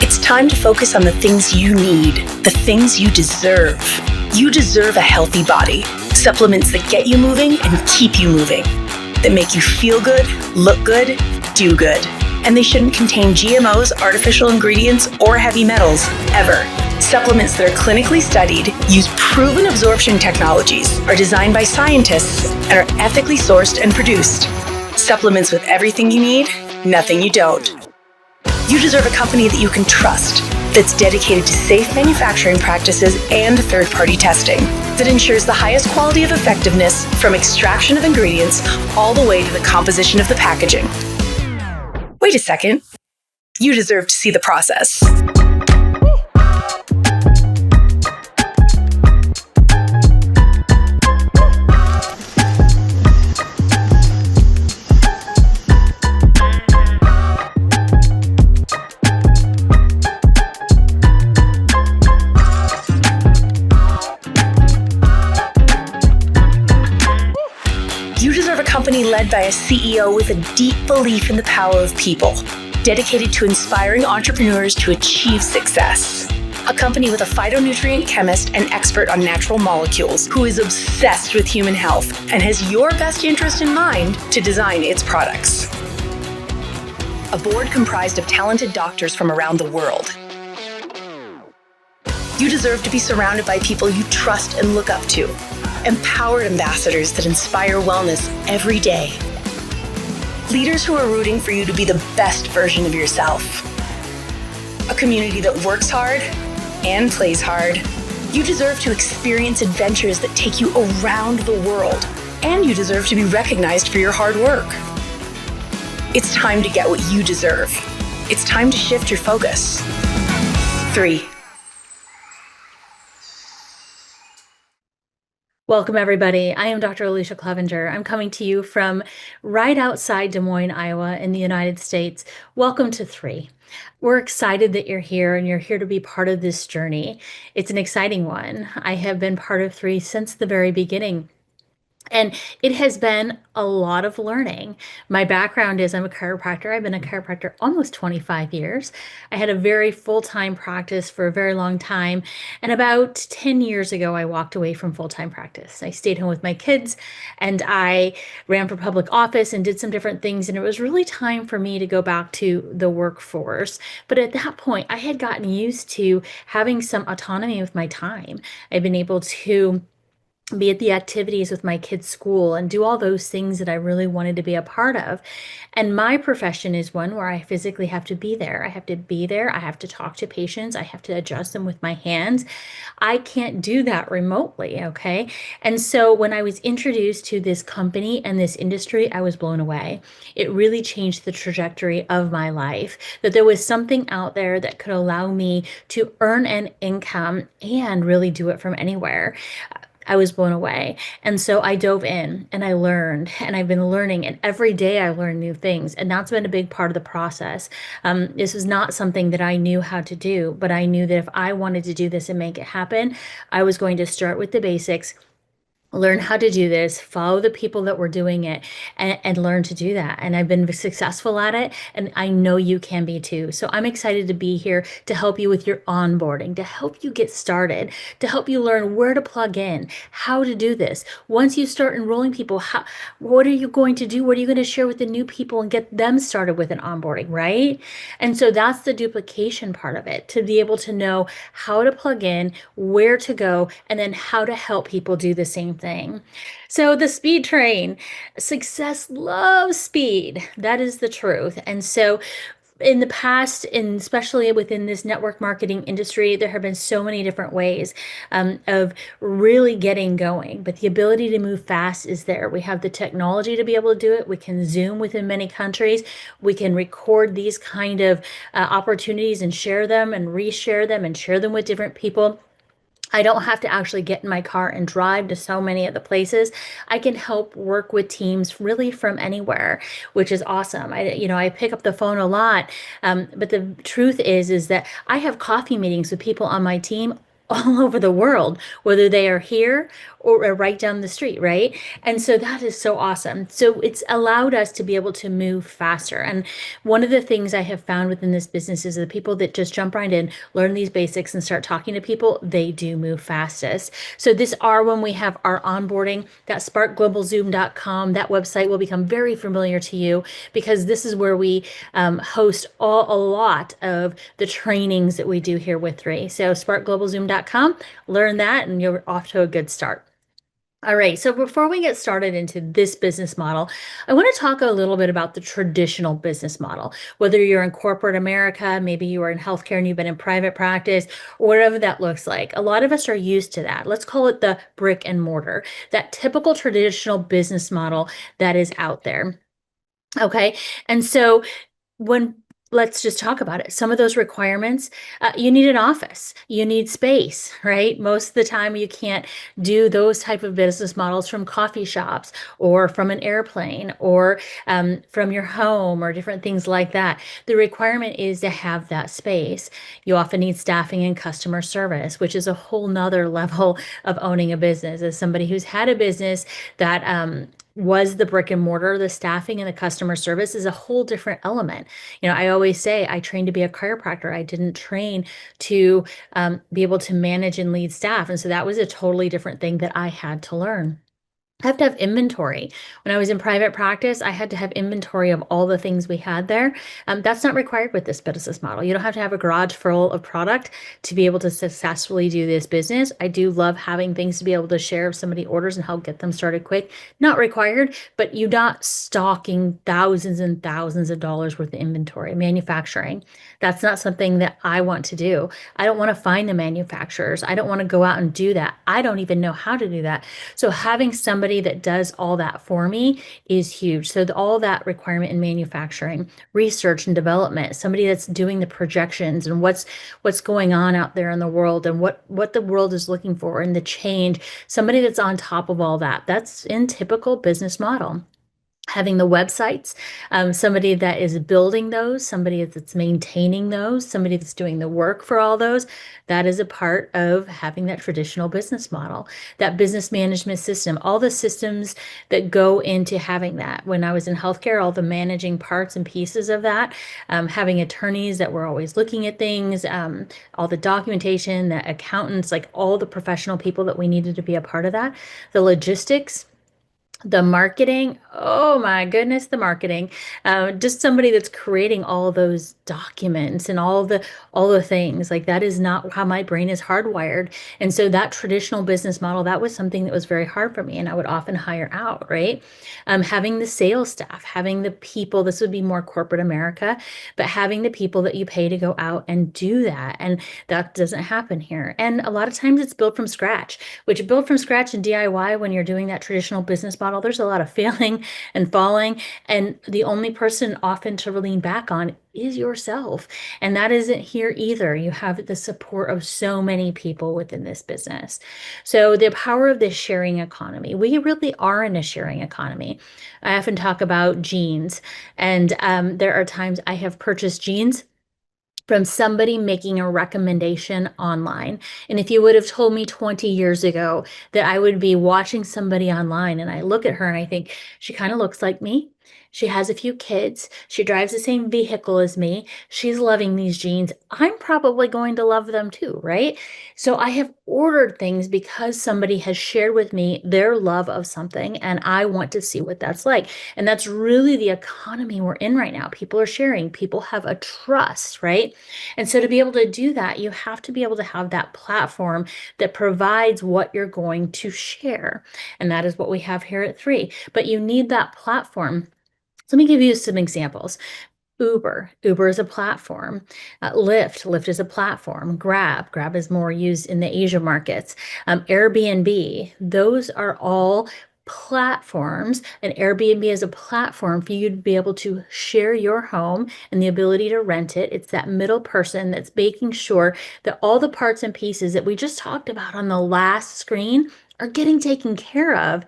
It's time to focus on the things you need, the things you deserve. You deserve a healthy body, supplements that get you moving and keep you moving, that make you feel good, look good, do good. And they shouldn't contain GMOs, artificial ingredients, or heavy metals, ever. Supplements that are clinically studied, use proven absorption technologies, are designed by scientists, and are ethically sourced and produced. Supplements with everything you need, nothing you don't. You deserve a company that you can trust, that's dedicated to safe manufacturing practices and third-party testing, that ensures the highest quality of effectiveness from extraction of ingredients all the way to the composition of the packaging. Wait a second. You deserve to see the process. You deserve a company led by a CEO with a deep belief in the power of people, dedicated to inspiring entrepreneurs to achieve success. A company with a phytonutrient chemist and expert on natural molecules who is obsessed with human health and has your best interest in mind to design its products. A board comprised of talented doctors from around the world. You deserve to be surrounded by people you trust and look up to. Empowered ambassadors that inspire wellness every day. Leaders who are rooting for you to be the best version of yourself. A community that works hard and plays hard. You deserve to experience adventures that take you around the world, and you deserve to be recognized for your hard work. It's time to get what you deserve. It's time to shift your focus. 3. Welcome, everybody. I am Dr. Alicia Clevenger. I'm coming to you from right outside Des Moines, Iowa, in the United States. Welcome to 3. We're excited that you're here and you're here to be part of this journey. It's an exciting one. I have been part of 3 since the very beginning. And it has been a lot of learning. My background is I'm a chiropractor. I've been a chiropractor almost 25 years. I had a very full-time practice for a very long time. And about 10 years ago, I walked away from full-time practice. I stayed home with my kids and I ran for public office and did some different things. And it was really time for me to go back to the workforce. But at that point, I had gotten used to having some autonomy with my time. I've been able to be at the activities with my kids' school and do all those things that I really wanted to be a part of. And my profession is one where I physically have to be there. I have to be there. I have to talk to patients. I have to adjust them with my hands. I can't do that remotely, okay? And so when I was introduced to this company and this industry, I was blown away. It really changed the trajectory of my life, that there was something out there that could allow me to earn an income and really do it from anywhere. I was blown away. And so I dove in and I learned, and I've been learning, and every day I learn new things. And that's been a big part of the process. This was not something that I knew how to do, but I knew that if I wanted to do this and make it happen, I was going to start with the basics, learn how to do this, follow the people that were doing it, and learn to do that. And I've been successful at it, and I know you can be too. So I'm excited to be here to help you with your onboarding, to help you get started, to help you learn where to plug in, how to do this. Once you start enrolling people, what are you going to do? What are you going to share with the new people and get them started with an onboarding, right? And so that's the duplication part of it, to be able to know how to plug in, where to go, and then how to help people do the same thing. So the speed train, success loves speed. That is the truth. And so in the past, and especially within this network marketing industry, there have been so many different ways of really getting going. But the ability to move fast is there. We have the technology to be able to do it. We can Zoom within many countries. We can record these kind of opportunities and share them and reshare them and share them with different people. I don't have to actually get in my car and drive to so many of the places. I can help work with teams really from anywhere, which is awesome. I pick up the phone a lot, but the truth is that I have coffee meetings with people on my team all over the world, whether they are here or right down the street, right? And so that is so awesome. So it's allowed us to be able to move faster. And one of the things I have found within this business is the people that just jump right in, learn these basics, and start talking to people, they do move fastest. So this R, when we have our onboarding, that sparkglobalzoom.com, that website will become very familiar to you because this is where we host a lot of the trainings that we do here with 3. So sparkglobalzoom.com, learn that and you're off to a good start. All right, so before we get started into this business model, I want to talk a little bit about the traditional business model. Whether you're in corporate America, maybe you are in healthcare and you've been in private practice, or whatever that looks like. A lot of us are used to that. Let's call it the brick and mortar, that typical traditional business model that is out there. Okay, and so when let's just talk about it. Some of those requirements, you need an office, you need space, right? Most of the time, you can't do those type of business models from coffee shops or from an airplane or from your home or different things like that. The requirement is to have that space. You often need staffing and customer service, which is a whole nother level of owning a business. As somebody who's had a business that was the brick and mortar, the staffing and the customer service is a whole different element. I always say I trained to be a chiropractor. I didn't train to be able to manage and lead staff. And so that was a totally different thing that I had to learn. I have to have inventory. When I was in private practice, I had to have inventory of all the things we had there. That's not required with this business model. You don't have to have a garage full of product to be able to successfully do this business. I do love having things to be able to share if somebody orders and help get them started quick. Not required, but you're not stocking thousands and thousands of dollars worth of inventory. Manufacturing, that's not something that I want to do. I don't want to find the manufacturers. I don't want to go out and do that. I don't even know how to do that. So having somebody that does all that for me is huge. So all that requirement in manufacturing, research and development, somebody that's doing the projections and what's going on out there in the world and what the world is looking for and the change, somebody that's on top of all that. That's in typical business model. Having the websites, somebody that is building those, somebody that's maintaining those, somebody that's doing the work for all those, that is a part of having that traditional business model, that business management system, all the systems that go into having that. When I was in healthcare, all the managing parts and pieces of that, having attorneys that were always looking at things, all the documentation, the accountants, like all the professional people that we needed to be a part of that, the logistics, the marketing, oh my goodness, the marketing. Just somebody that's creating all those documents and all the things. Like that is not how my brain is hardwired. And so that traditional business model, that was something that was very hard for me. And I would often hire out, right? Having the sales staff, having the people, this would be more corporate America, but having the people that you pay to go out and do that. And that doesn't happen here. And a lot of times it's built from scratch, which built from scratch in DIY when you're doing that traditional business model, there's a lot of failing and falling. And the only person often to lean back on is yourself. And that isn't here either. You have the support of so many people within this business. So the power of this sharing economy, we really are in a sharing economy. I often talk about jeans, and there are times I have purchased jeans from somebody making a recommendation online. And if you would have told me 20 years ago that I would be watching somebody online and I look at her and I think she kind of looks like me. She has a few kids. She drives the same vehicle as me. She's loving these jeans. I'm probably going to love them too, right? So I have ordered things because somebody has shared with me their love of something and I want to see what that's like. And that's really the economy we're in right now. People are sharing, people have a trust, right? And so to be able to do that, you have to be able to have that platform that provides what you're going to share. And that is what we have here at 3. But you need that platform. So let me give you some examples. Uber is a platform. Lyft is a platform. Grab is more used in the Asia markets. Airbnb, those are all platforms. And Airbnb is a platform for you to be able to share your home and the ability to rent it. It's that middle person that's making sure that all the parts and pieces that we just talked about on the last screen are getting taken care of,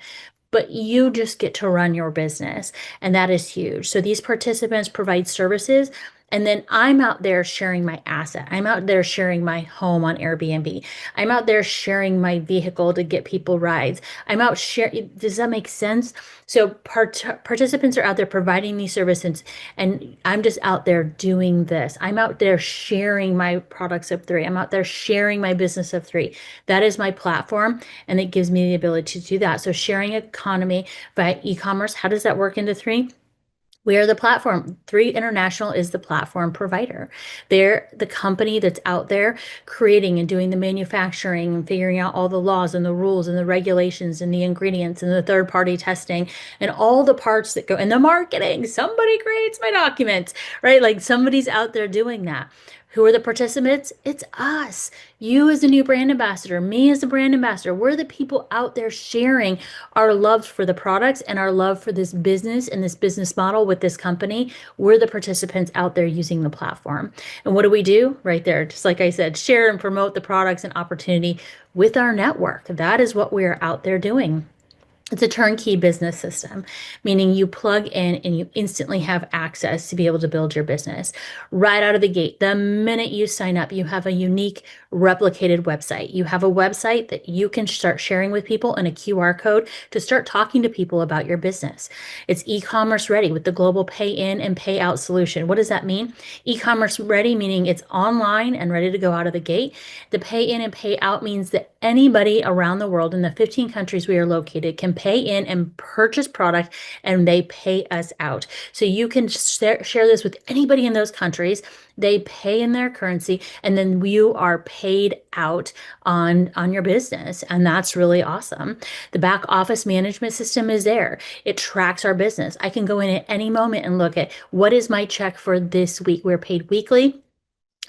but you just get to run your business. And that is huge. So these participants provide services And then I'm out there sharing my asset. I'm out there sharing my home on Airbnb. I'm out there sharing my vehicle to get people rides. I'm out sharing. Does that make sense? So participants are out there providing these services, and I'm just out there doing this. I'm out there sharing my products of three. I'm out there sharing my business of three. That is my platform, and it gives me the ability to do that. So sharing economy via e-commerce, how does that work into three? We are the platform. Three International is the platform provider. They're the company that's out there creating and doing the manufacturing and figuring out all the laws and the rules and the regulations and the ingredients and the third party testing and all the parts that go and the marketing. Somebody creates my documents, right? Like somebody's out there doing that. Who are the participants? It's us. You as a new brand ambassador, me as a brand ambassador. We're the people out there sharing our love for the products and our love for this business and this business model with this company. We're the participants out there using the platform. And what do we do? Right there, just like I said, share and promote the products and opportunity with our network. That is what we are out there doing. It's a turnkey business system, meaning you plug in and you instantly have access to be able to build your business right out of the gate. The minute you sign up, you have a unique replicated website. You have a website that you can start sharing with people and a QR code to start talking to people about your business. It's e-commerce ready with the global pay in and pay out solution. What does that mean? E-commerce ready, meaning it's online and ready to go out of the gate. The pay in and pay out means that anybody around the world in the 15 countries we are located can pay in and purchase product and they pay us out. So you can share this with anybody in those countries. They pay in their currency and then you are paid out on your business. And that's really awesome. The back office management system is there. It tracks our business. I can go in at any moment and look at what is my check for this week. We're paid weekly.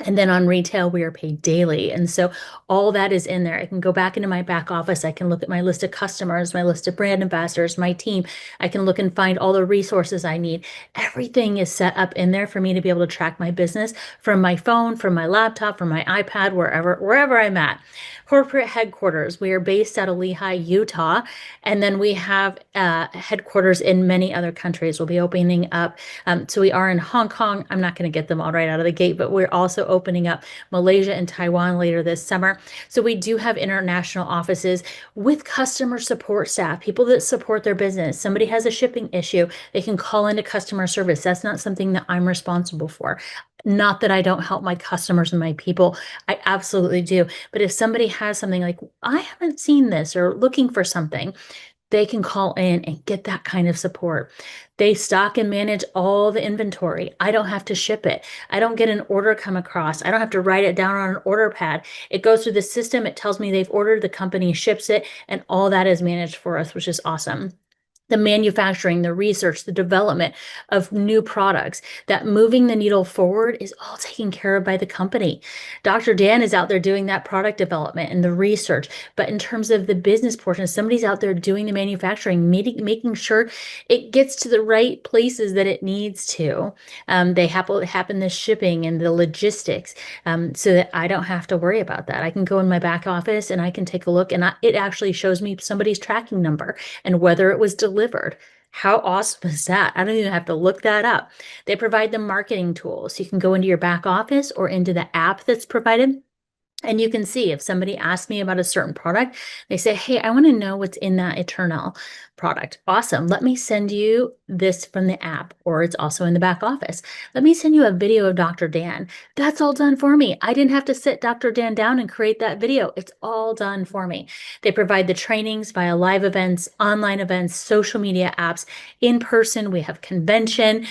And then on retail, we are paid daily. And so all that is in there. I can go back into my back office. I can look at my list of customers, my list of brand ambassadors, my team. I can look and find all the resources I need. Everything is set up in there for me to be able to track my business from my phone, from my laptop, from my iPad, wherever I'm at. Corporate headquarters. We are based out of Lehi, Utah. And then we have headquarters in many other countries. We'll be opening up. So we are in Hong Kong. I'm not going to get them all right out of the gate, but we're also opening up Malaysia and Taiwan later this summer. So we do have international offices with customer support staff, people that support their business. Somebody has a shipping issue, they can call into customer service. That's not something that I'm responsible for. Not that I don't help my customers and my people. I absolutely do. But if somebody has something like, I haven't seen this or looking for something, they can call in and get that kind of support. They stock and manage all the inventory. I don't have to ship it. I don't get an order come across. I don't have to write it down on an order pad. It goes through the system. It tells me they've ordered, the company ships it, and all that is managed for us, which is awesome. The manufacturing, the research, the development of new products, that moving the needle forward is all taken care of by the company. Dr. Dan is out there doing that product development and the research. But in terms of the business portion, somebody's out there doing the manufacturing, making sure it gets to the right places that it needs to. They happen the shipping and the logistics, so that I don't have to worry about that. I can go in my back office and I can take a look and it actually shows me somebody's tracking number and whether it was delivered. How awesome is that? I don't even have to look that up. They provide the marketing tools. You can go into your back office or into the app that's provided. And you can see if somebody asks me about a certain product, they say, hey, I want to know what's in that Eternal product. Awesome. Let me send you this from the app, or it's also in the back office. Let me send you a video of Dr. Dan. That's all done for me. I didn't have to sit Dr. Dan down and create that video. It's all done for me. They provide the trainings via live events, online events, social media apps, in person. We have convention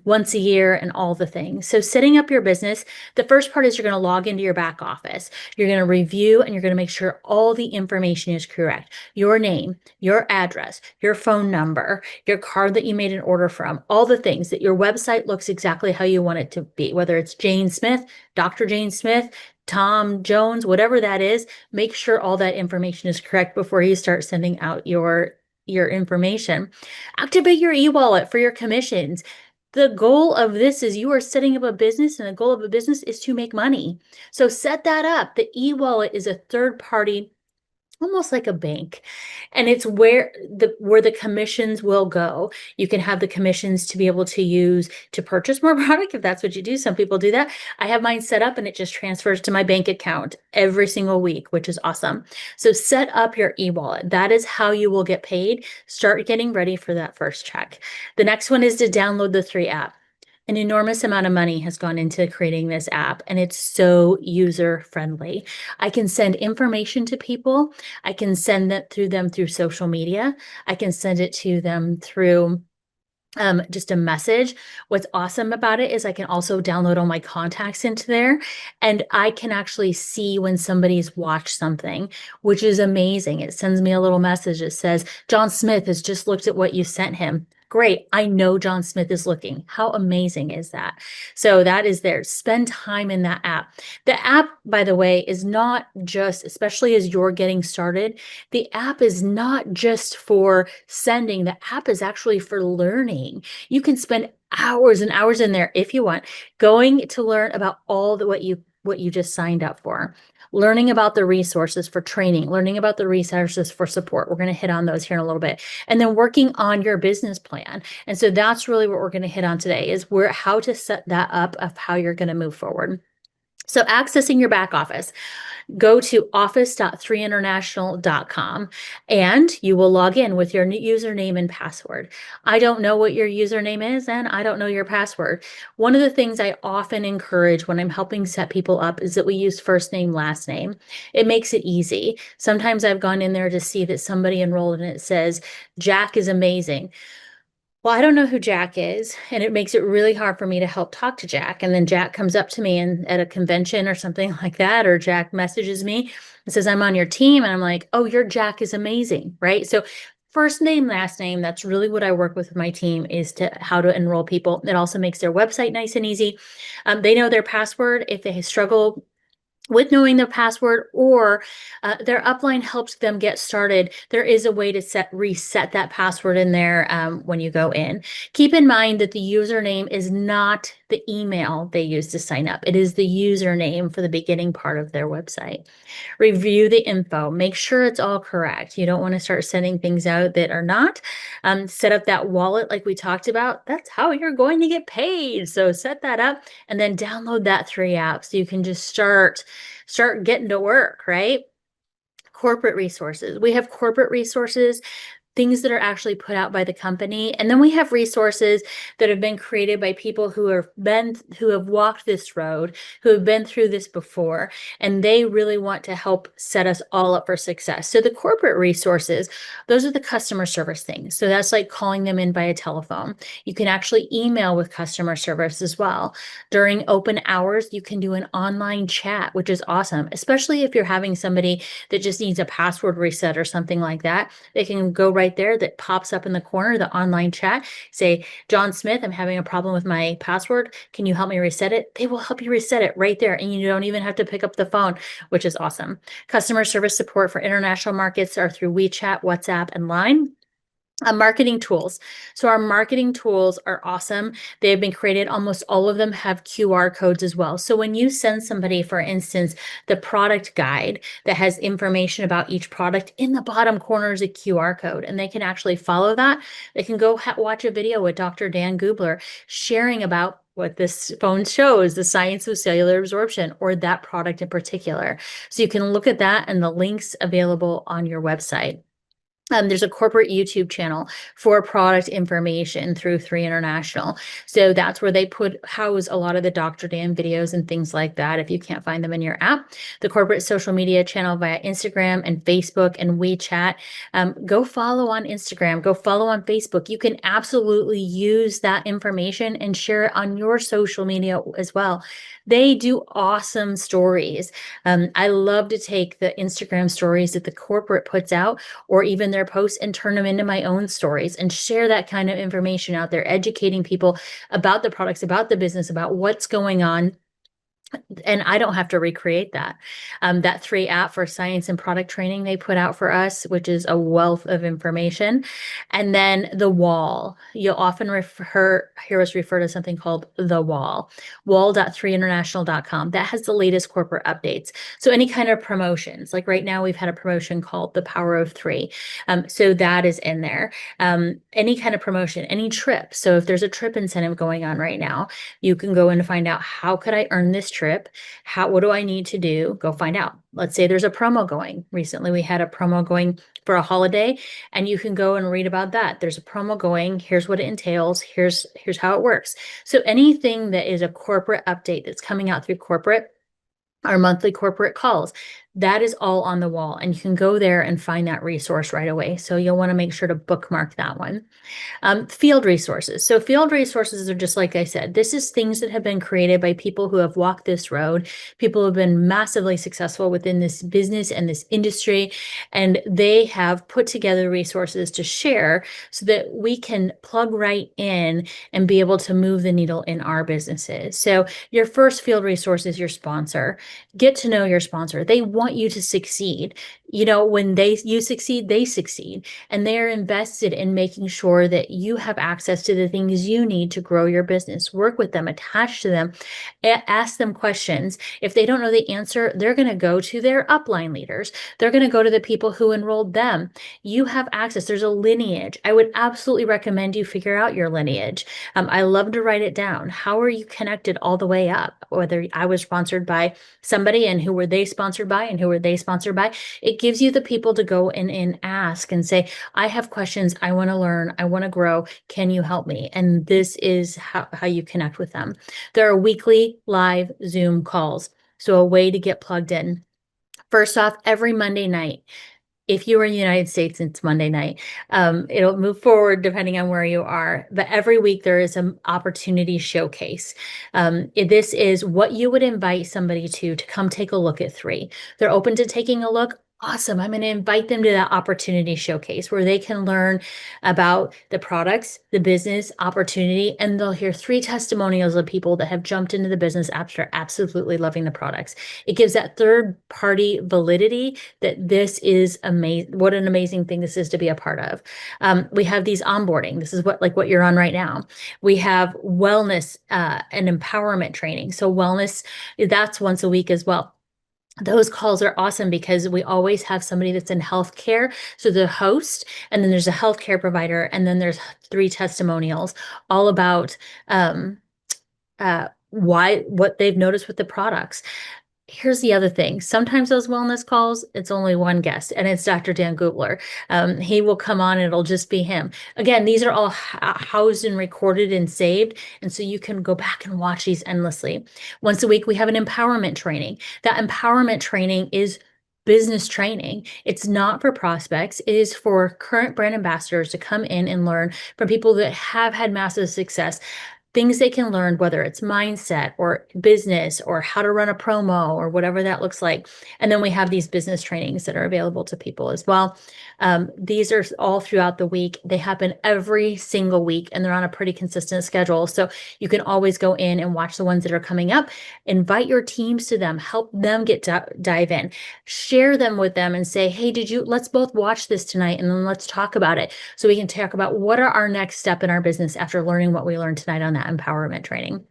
once a year and all the things. So setting up your business, the first part is you're going to log into your back office. You're going to review and you're going to make sure all the information is correct. Your name, your address, your phone number, your card that you made an order from, all the things that your website looks exactly how you want it to be, whether it's Jane Smith, Dr. Jane Smith, Tom Jones, whatever that is, make sure all that information is correct before you start sending out your information. Activate your e-wallet for your commissions. The goal of this is you are setting up a business, and the goal of a business is to make money. So set that up. The e-wallet is a third-party almost like a bank, and it's where the commissions will go. You can have the commissions to be able to use to purchase more product if that's what you do. Some people do that. I have mine set up and it just transfers to my bank account every single week, which is awesome. So set up your e-wallet. That is how you will get paid. Start getting ready for that first check. The next one is to download the 3 app. An enormous amount of money has gone into creating this app, and it's so user friendly. I can send information to people. I can send that through them through social media. I can send it to them through just a message. What's awesome about it is I can also download all my contacts into there, and I can actually see when somebody's watched something, which is amazing. It sends me a little message that says, John Smith has just looked at what you sent him. Great. I know John Smith is looking. How amazing is that? So that is there. Spend time in that app. The app, by the way, is not just, especially as you're getting started, the app is not just for sending. The app is actually for learning. You can spend hours and hours in there if you want, going to learn about all the what you just signed up for. Learning about the resources for training, learning about the resources for support. We're going to hit on those here in a little bit. And then working on your business plan. And so that's really what we're going to hit on today is how to set that up of how you're going to move forward. So accessing your back office, go to office.3international.com and you will log in with your username and password. I don't know what your username is and I don't know your password. One of the things I often encourage when I'm helping set people up is that we use first name, last name. It makes it easy. Sometimes I've gone in there to see that somebody enrolled and it says, Jack is amazing. Well, I don't know who Jack is, and it makes it really hard for me to help talk to Jack. And then Jack comes up to me and at a convention or something like that, or Jack messages me and says, I'm on your team. And I'm like, oh, your Jack is amazing, right? So first name, last name, that's really what I work with my team is to how to enroll people. It also makes their website nice and easy. They know their password. If they struggle with knowing their password or their upline helps them get started, there is a way to reset that password in there when you go in. Keep in mind that the username is not the email they use to sign up. It is the username for the beginning part of their website. Review the info. Make sure it's all correct. You don't want to start sending things out that are not. Set up that wallet like we talked about. That's how you're going to get paid. So set that up and then download that 3 app so you can just start getting to work, right? Corporate resources. We have corporate resources, things that are actually put out by the company. And then we have resources that have been created by people who have walked this road, who have been through this before, and they really want to help set us all up for success. So the corporate resources, those are the customer service things. So that's like calling them in via telephone. You can actually email with customer service as well. During open hours, you can do an online chat, which is awesome, especially if you're having somebody that just needs a password reset or something like that. They can go right there that pops up in the corner, the online chat, say, John Smith, I'm having a problem with my password. Can you help me reset it? They will help you reset it right there. And you don't even have to pick up the phone, which is awesome. Customer service support for international markets are through WeChat, WhatsApp, and Line. Marketing tools. So our marketing tools are awesome. They have been created. Almost all of them have QR codes as well. So when you send somebody, for instance, the product guide that has information about each product, in the bottom corner is a QR code and they can actually follow that. They can go watch a video with Dr. Dan Gubler sharing about what this phone shows, the science of cellular absorption, or that product in particular. So you can look at that and the links available on your website. There's a corporate YouTube channel for product information through 3 International. So that's where they house a lot of the Dr. Dan videos and things like that if you can't find them in your app. The corporate social media channel via Instagram and Facebook and WeChat. Go follow on Instagram, go follow on Facebook. You can absolutely use that information and share it on your social media as well. They do awesome stories. I love to take the Instagram stories that the corporate puts out or even their posts and turn them into my own stories and share that kind of information out there, educating people about the products, about the business, about what's going on. And I don't have to recreate that. That 3 app for science and product training they put out for us, which is a wealth of information. And then the wall. You'll often hear us refer to something called the wall, wall.3international.com. That has the latest corporate updates. So any kind of promotions, like right now we've had a promotion called the Power of Three. So that is in there. Any kind of promotion, any trip. So if there's a trip incentive going on right now, you can go in and find out, how could I earn this trip? What do I need to do? Go find out. Let's say there's a promo going. Recently, we had a promo going for a holiday, and you can go and read about that. There's a promo going. Here's what it entails. Here's how it works. So anything that is a corporate update that's coming out through corporate, our monthly corporate calls, that is all on the wall, and you can go there and find that resource right away. So you'll want to make sure to bookmark that one. Field resources. So field resources are just like I said, this is things that have been created by people who have walked this road, people who have been massively successful within this business and this industry, and they have put together resources to share so that we can plug right in and be able to move the needle in our businesses. So your first field resource is your sponsor. Get to know your sponsor. They want you to succeed. When you succeed, they succeed, and they are invested in making sure that you have access to the things you need to grow your business. Work with them, attach to them, ask them questions. If they don't know the answer, they're going to go to their upline leaders. They're going to go to the people who enrolled them. You have access. There's a lineage. I would absolutely recommend you figure out your lineage. I love to write it down. How are you connected all the way up? Whether I was sponsored by somebody, and who were they sponsored by, and who were they sponsored by? It gives you the people to go in and ask and say, I have questions. I want to learn. I want to grow. Can you help me? And this is how you connect with them. There are weekly live Zoom calls. So a way to get plugged in. First off, every Monday night, if you are in the United States, it's Monday night. It'll move forward depending on where you are. But every week there is an opportunity showcase. This is what you would invite somebody to come take a look at 3. They're open to taking a look. Awesome. I'm going to invite them to that opportunity showcase where they can learn about the products, the business opportunity, and they'll hear 3 testimonials of people that have jumped into the business after absolutely loving the products. It gives that third party validity that this is amazing. What an amazing thing this is to be a part of. We have these onboarding. This is what you're on right now. We have wellness and empowerment training. So wellness, that's once a week as well. Those calls are awesome because we always have somebody that's in healthcare. So the host, and then there's a healthcare provider, and then there's 3 testimonials all about what they've noticed with the products. Here's the other thing. Sometimes those wellness calls, it's only one guest, and it's Dr. Dan Gubler. He will come on and it'll just be him. Again, these are all housed and recorded and saved. And so you can go back and watch these endlessly. Once a week, we have an empowerment training. That empowerment training is business training. It's not for prospects. It is for current brand ambassadors to come in and learn from people that have had massive success, things they can learn, whether it's mindset or business or how to run a promo or whatever that looks like. And then we have these business trainings that are available to people as well. These are all throughout the week. They happen every single week, and they're on a pretty consistent schedule. So you can always go in and watch the ones that are coming up. Invite your teams to them, help them dive in, share them with them and say, hey, let's both watch this tonight, and then let's talk about it. So we can talk about what are our next step in our business after learning what we learned tonight on that empowerment training.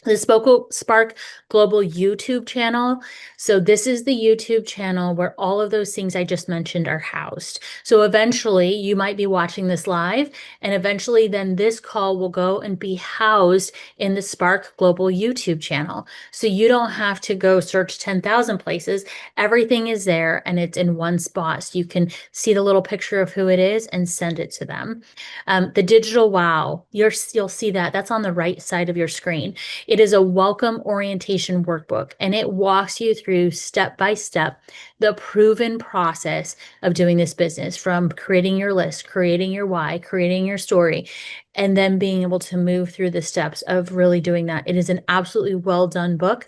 The Spark Global YouTube channel. So this is the YouTube channel where all of those things I just mentioned are housed. So eventually you might be watching this live, and eventually then this call will go and be housed in the Spark Global YouTube channel. So you don't have to go search 10,000 places. Everything is there and it's in one spot. So you can see the little picture of who it is and send it to them. The digital wow, you'll see that. That's on the right side of your screen. It is a welcome orientation workbook, and it walks you through step by step the proven process of doing this business, from creating your list, creating your why, creating your story, and then being able to move through the steps of really doing that. It is an absolutely well done book.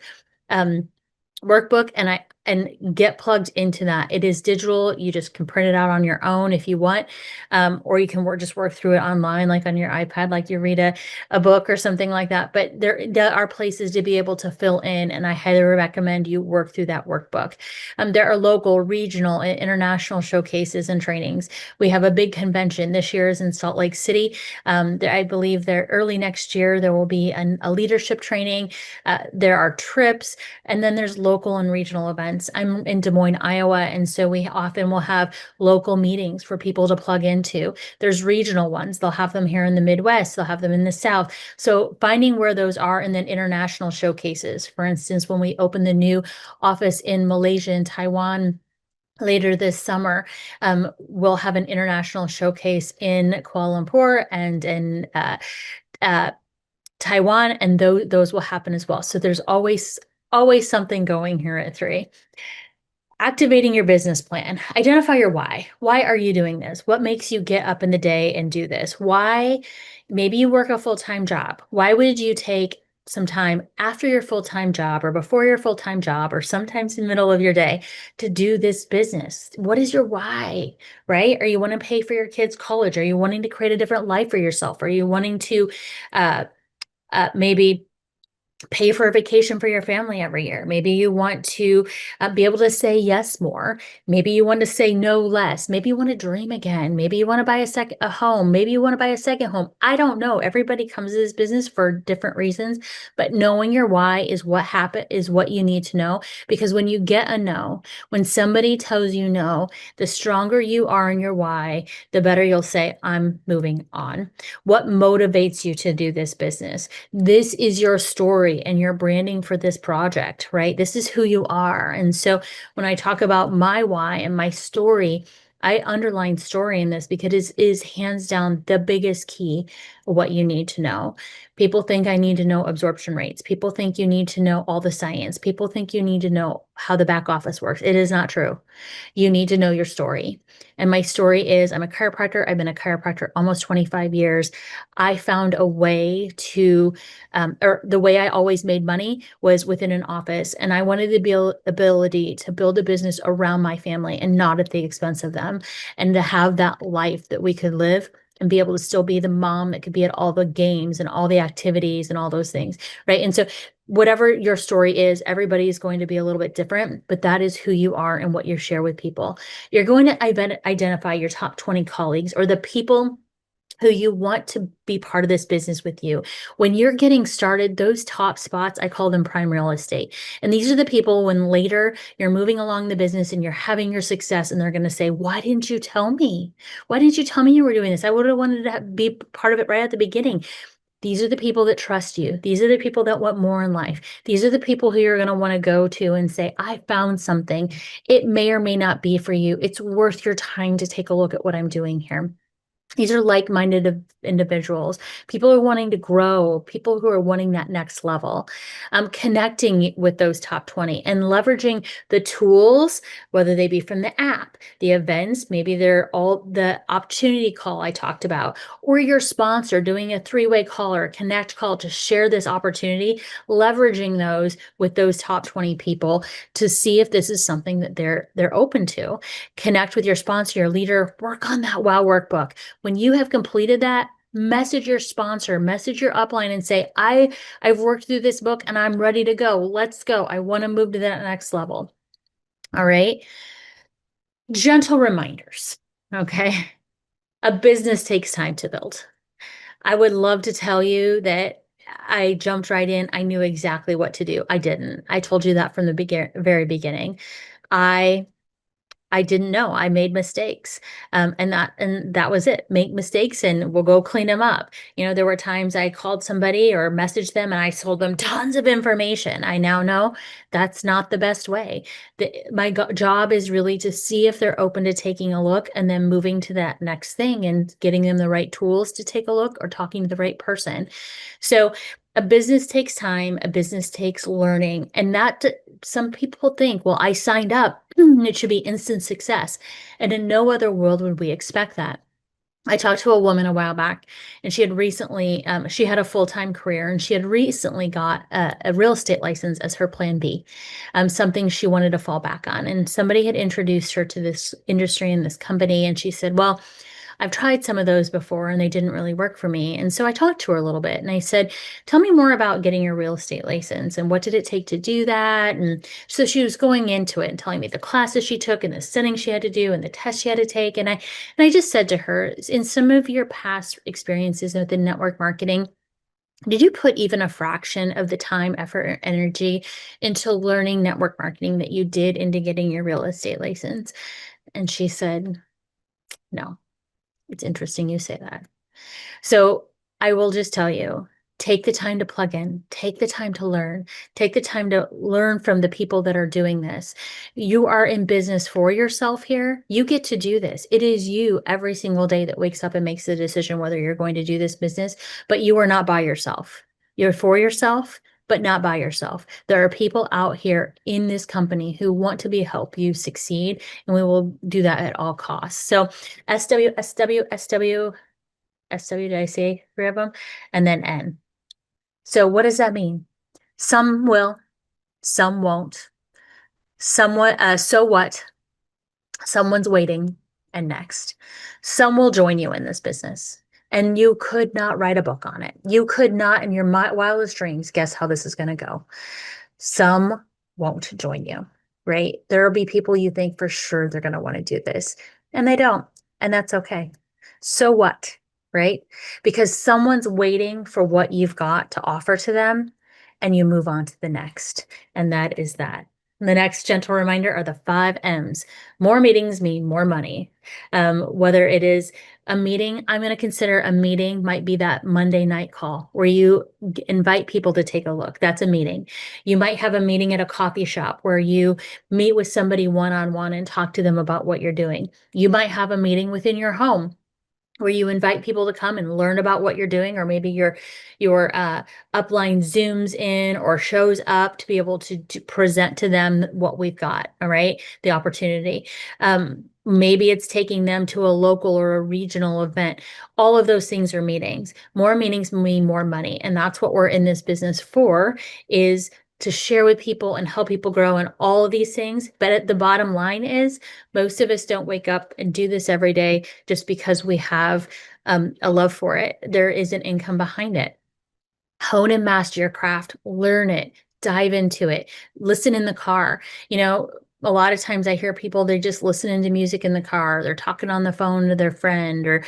Workbook, and and get plugged into that. It is digital. You just can print it out on your own if you want, or you can just work through it online, like on your iPad, like you read a book or something like that. But there are places to be able to fill in, and I highly recommend you work through that workbook. There are local, regional, and international showcases and trainings. We have a big convention. This year is in Salt Lake City. I believe there early next year there will be a leadership training. There are trips, and then there's local and regional events. I'm in Des Moines, Iowa, and so we often will have local meetings for people to plug into. There's regional ones. They'll have them here in the Midwest. They'll have them in the South. So finding where those are, and then international showcases. For instance, when we open the new office in Malaysia and Taiwan later this summer, we'll have an international showcase in Kuala Lumpur and in uh, Taiwan, and those will happen as well. So there's always something going here at 3. Activating your business plan. Identify your why. Why are you doing this? What makes you get up in the day and do this? Why? Maybe you work a full-time job. Why would you take some time after your full-time job or before your full-time job or sometimes in the middle of your day to do this business? What is your why, right? Are you want to pay for your kids' college? Are you wanting to create a different life for yourself? Are you wanting to maybe pay for a vacation for your family every year? Maybe you want to be able to say yes more. Maybe you want to say no less. Maybe you want to dream again. Maybe you want to buy a home. Maybe you want to buy a second home. I don't know. Everybody comes to this business for different reasons, but knowing your why is what you need to know. Because when you get a no, when somebody tells you no, the stronger you are in your why, the better you'll say, I'm moving on. What motivates you to do this business? This is your story and your branding for this project, right? This is who you are. And so when I talk about my why and my story, I underline story in this because it is hands down the biggest key of what you need to know. People think I need to know absorption rates. People think you need to know all the science. People think you need to know how the back office works. It is not true. You need to know your story. And my story is I'm a chiropractor. I've been a chiropractor almost 25 years. I found a way to, or the way I always made money was within an office. And I wanted the ability to build a business around my family and not at the expense of them. And to have that life that we could live and be able to still be the mom that could be at all the games and all the activities and all those things, right? And so whatever your story is, everybody is going to be a little bit different, but that is who you are and what you share with people. You're going to identify your top 20 colleagues or the people who you want to be part of this business with you. When you're getting started, those top spots, I call them prime real estate. And these are the people when later you're moving along the business and you're having your success and they're going to say, why didn't you tell me? Why didn't you tell me you were doing this? I would have wanted to be part of it right at the beginning. These are the people that trust you. These are the people that want more in life. These are the people who you're going to want to go to and say, I found something. It may or may not be for you. It's worth your time to take a look at what I'm doing here. These are like-minded individuals, people who are wanting to grow, people who are wanting that next level, connecting with those top 20 and leveraging the tools, whether they be from the app, the events, maybe they're all the opportunity call I talked about, or your sponsor doing a 3-way call or a connect call to share this opportunity, leveraging those with those top 20 people to see if this is something that they're open to. Connect with your sponsor, your leader, work on that wow workbook. When you have completed that, message your sponsor, message your upline and say, I've worked through this book and I'm ready to go. Let's go. I want to move to that next level. All right. Gentle reminders. Okay. A business takes time to build. I would love to tell you that I jumped right in. I knew exactly what to do. I didn't. I told you that from the very beginning. I didn't know. I made mistakes. And that was it. Make mistakes and we'll go clean them up. There were times I called somebody or messaged them and I told them tons of information. I now know that's not the best way. My job is really to see if they're open to taking a look and then moving to that next thing and getting them the right tools to take a look or talking to the right person. So a business takes time, a business takes learning, and that some people think, well, I signed up, it should be instant success. And in no other world would we expect that. I talked to a woman a while back, and she had recently, she had a full-time career, and she had recently got a real estate license as her plan B, something she wanted to fall back on. And somebody had introduced her to this industry and this company, and she said, well, I've tried some of those before and they didn't really work for me. And so I talked to her a little bit and I said, tell me more about getting your real estate license and what did it take to do that? And so she was going into it and telling me the classes she took and the settings she had to do and the tests she had to take. And I just said to her, in some of your past experiences within network marketing, did you put even a fraction of the time, effort, or energy into learning network marketing that you did into getting your real estate license? And she said, no. It's interesting you say that. So I will just tell you, take the time to plug in, take the time to learn, take the time to learn from the people that are doing this. You are in business for yourself here. You get to do this. It is you every single day that wakes up and makes the decision whether you're going to do this business, but you are not by yourself. You're for yourself, but not by yourself. There are people out here in this company who want to be help you succeed, and we will do that at all costs. So SW, SW, SW, SW, did I say three of them? And then N. So what does that mean? Some will, some won't. Somewhat, so what? Someone's waiting, and next. Some will join you in this business. And you could not write a book on it. You could not, in your wildest dreams, guess how this is going to go. Some won't join you, right? There will be people you think for sure they're going to want to do this, and they don't. And that's okay. So what, right? Because someone's waiting for what you've got to offer to them, and you move on to the next. And that is that. And the next gentle reminder are the 5 M's. More meetings mean more money. Whether it is a meeting, I'm going to consider a meeting might be that Monday night call where you invite people to take a look. That's a meeting. You might have a meeting at a coffee shop where you meet with somebody one-on-one and talk to them about what you're doing. You might have a meeting within your home where you invite people to come and learn about what you're doing, or maybe your upline zooms in or shows up to be able to present to them what we've got. All right, the opportunity. Maybe it's taking them to a local or a regional event. All of those things are meetings. More meetings mean more money, and that's what we're in this business for, is to share with people and help people grow in all of these things. But at the bottom line is, most of us don't wake up and do this every day just because we have a love for it. There is an income behind it. Hone and master your craft, learn it, dive into it, listen in the car. A lot of times I hear people, they're just listening to music in the car, they're talking on the phone to their friend, or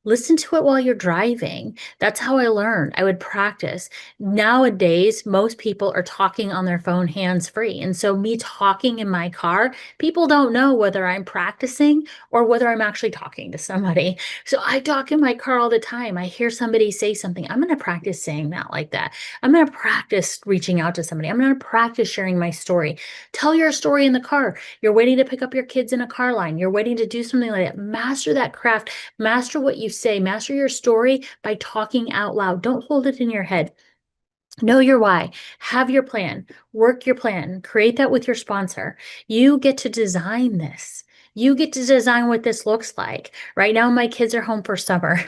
listen to it while you're driving. That's how I learned. I would practice. Nowadays, most people are talking on their phone hands-free. And so me talking in my car, people don't know whether I'm practicing or whether I'm actually talking to somebody. So I talk in my car all the time. I hear somebody say something. I'm going to practice saying that like that. I'm going to practice reaching out to somebody. I'm going to practice sharing my story. Tell your story in the car. You're waiting to pick up your kids in a car line. You're waiting to do something like that. Master that craft. Master what you say, master your story by talking out loud. Don't hold it in your head. Know your why, have your plan, work your plan, create that with your sponsor. You get to design this. You get to design what this looks like. Right now, my kids are home for summer.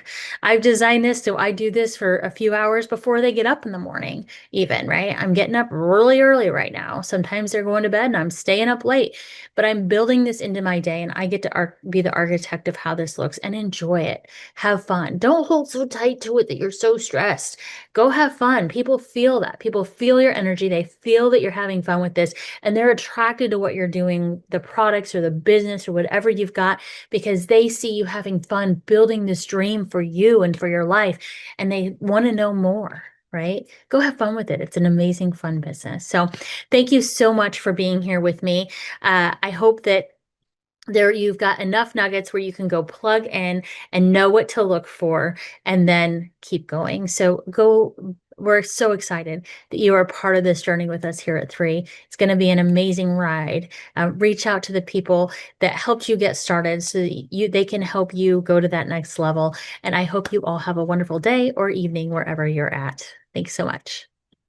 I've designed this so I do this for a few hours before they get up in the morning, even, right? I'm getting up really early right now. Sometimes they're going to bed and I'm staying up late, but I'm building this into my day, and I get to be the architect of how this looks, and enjoy it. Have fun. Don't hold so tight to it that you're so stressed. Go have fun. People feel that. People feel your energy. They feel that you're having fun with this, and they're attracted to what you're doing, the products or the business or whatever you've got, because they see you having fun building this dream for you and for your life, and they want to know more. Right? Go have fun with it. It's an amazing, fun business. So thank you so much for being here with me. I hope that there you've got enough nuggets where you can go plug in and know what to look for and then keep going. So we're so excited that you are part of this journey with us here at 3. It's going to be an amazing ride. Reach out to the people that helped you get started so that they can help you go to that next level. And I hope you all have a wonderful day or evening wherever you're at. Thanks so much.